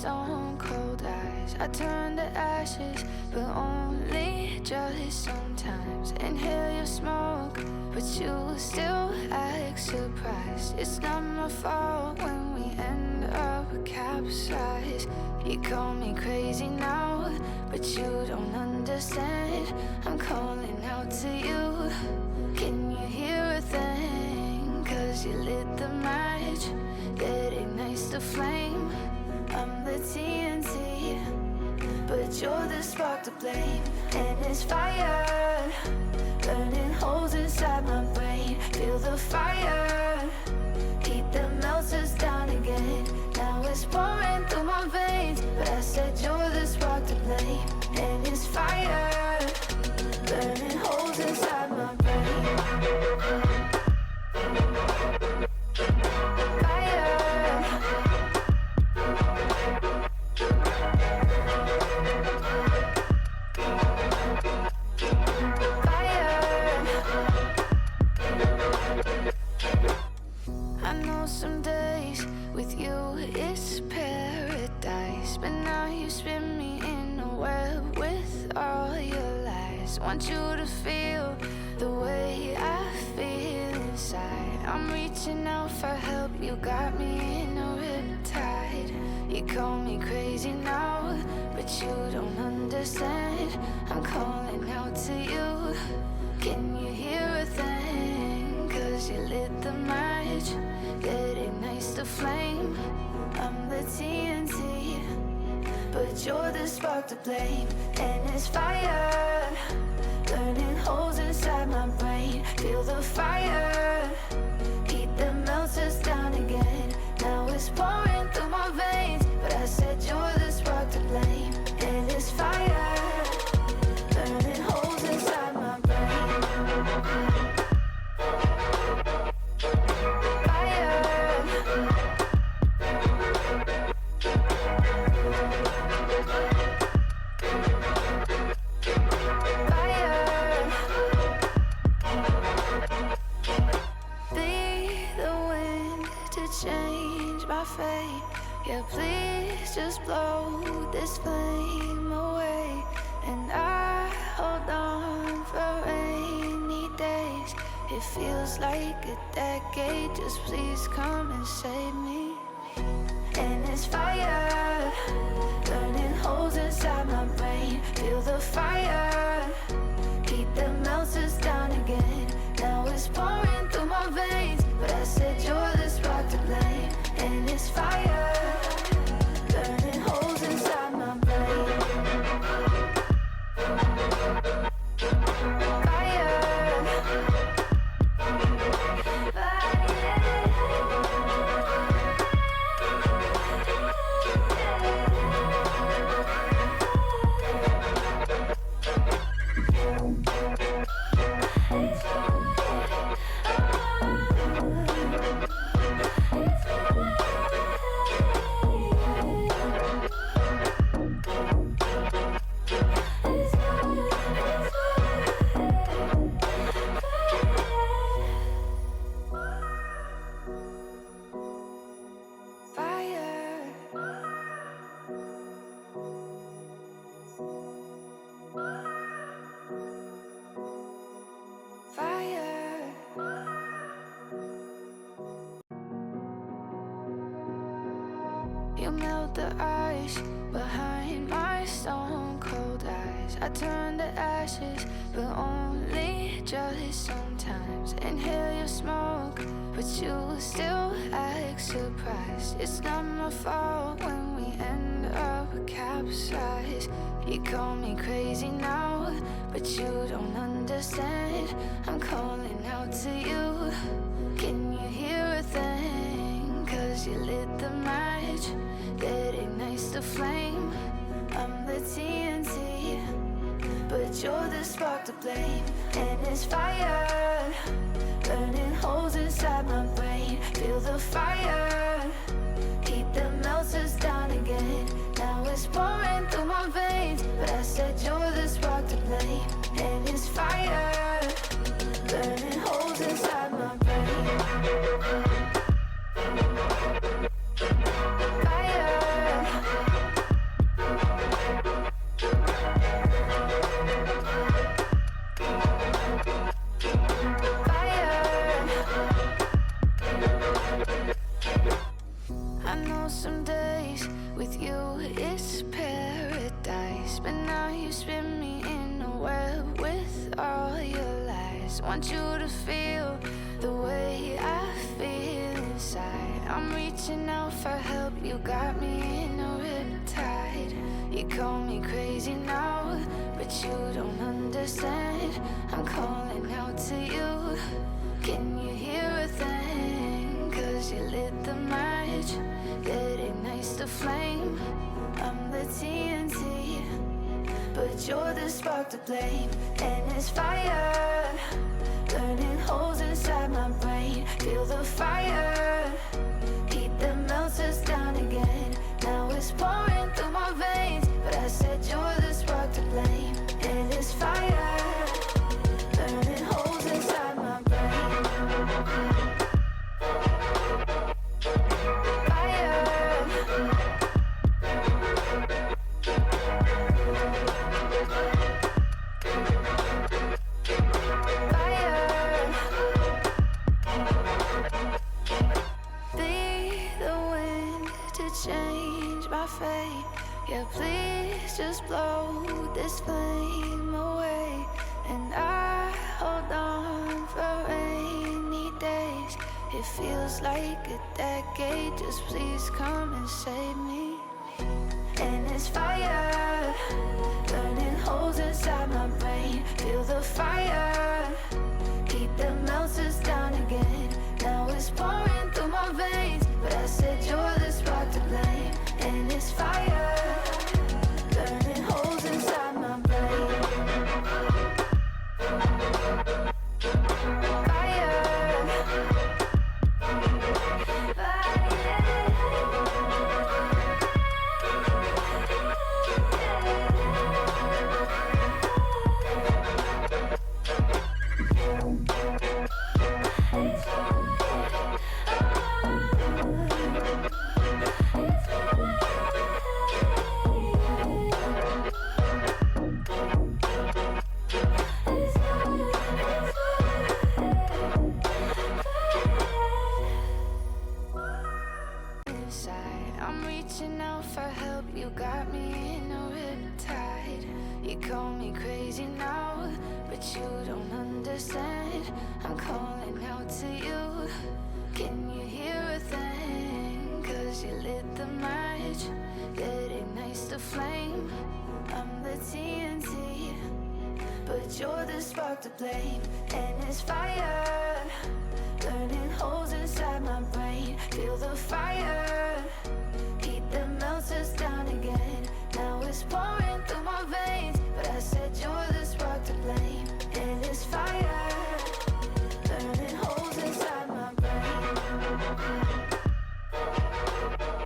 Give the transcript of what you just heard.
stone cold eyes. I turn to ashes, but only just sometimes. Inhale your smoke, but you still act surprised. It's not my fault when we end up capsized. You call me crazy now, but you don't understand. I'm calling out to you. Can you hear a thing? 'Cause you lit the match that ignites the flame. I'm the TNT, but you're the spark to blame. And it's fire, burning holes inside my brain. Feel the fire, heat that melts us down again. Now it's pouring through my veins, but I said you're the spark to blame. And it's fire, burning holes inside my brain. Some days with you it's paradise, but now you spin me in a web with all your lies. Want you to feel the way I feel inside. I'm reaching out for help, you got me in a riptide. You call me crazy now, but you don't understand. I'm calling out to you. Can you hear a thing? 'Cause you lit the match that ignites the flame. I'm the TNT, but you're the spark to blame. And it's fire, burning holes inside my brain. Feel the fire, heat that melts us down again. Now it's pouring through my veins, but I said you're the spark to blame. And it's fire, burning holes inside my brain. Yeah, please just blow this flame away. And I hold on for rainy days. It feels like a decade, just please come and save me. And it's fire, burning holes inside my brain. Feel the fire, heat that melts us down again. Now it's pouring through my veins, but I said you're the spark to blame. And it's fire, burning holes inside my brain. You melt the ice behind my stone cold eyes. I turn to ashes, but only just sometimes. Inhale your smoke, but you still act surprised. It's not my fault when we end up capsized. You call me crazy now, but you don't understand. I'm calling out to you. Can you hear a thing? 'Cause you lit the match that ignites the flame. I'm the TNT, but you're the spark to blame. And it's fire, burning holes inside my brain. Feel the fire, heat that melts us down again. Now it's pouring through my veins, but I said you're the spark to blame. And it's fire, burning holes inside my brain. Fire. spin me in a web with all your lies. Want you to feel the way I feel inside. I'm reaching out for help, you got me in a riptide. You call me crazy now, but you don't understand. I'm calling out to you, can you hear a thing? Cause you lit the match that ignites the flame. I'm the TNT, but you're the spark to blame. And it's fire, burning holes inside my brain. Feel the fire, heat that melts us down again. Now it's pouring through my veins, but I said you're the spark to blame. And it's fire, burning holes inside my brain. Fire, change my fate. Yeah, please just blow this flame away. And I hold on for rainy days. It feels like a decade, just please come and save me. And it's fire, burning holes inside my brain. Feel the fire, heat that melts us down again. Now it's pouring through my veins, but I said you're the spark to blame. And it's fire, burning holes inside my brain. Fire, I'm reaching out for help, you got me in a riptide. You call me crazy now, but you don't understand. I'm calling out to you, can you hear a thing? Cause you lit the match that ignites the flame. I'm the TNT, but you're the spark to blame. And it's fire, burning holes inside my brain. Feel the fire,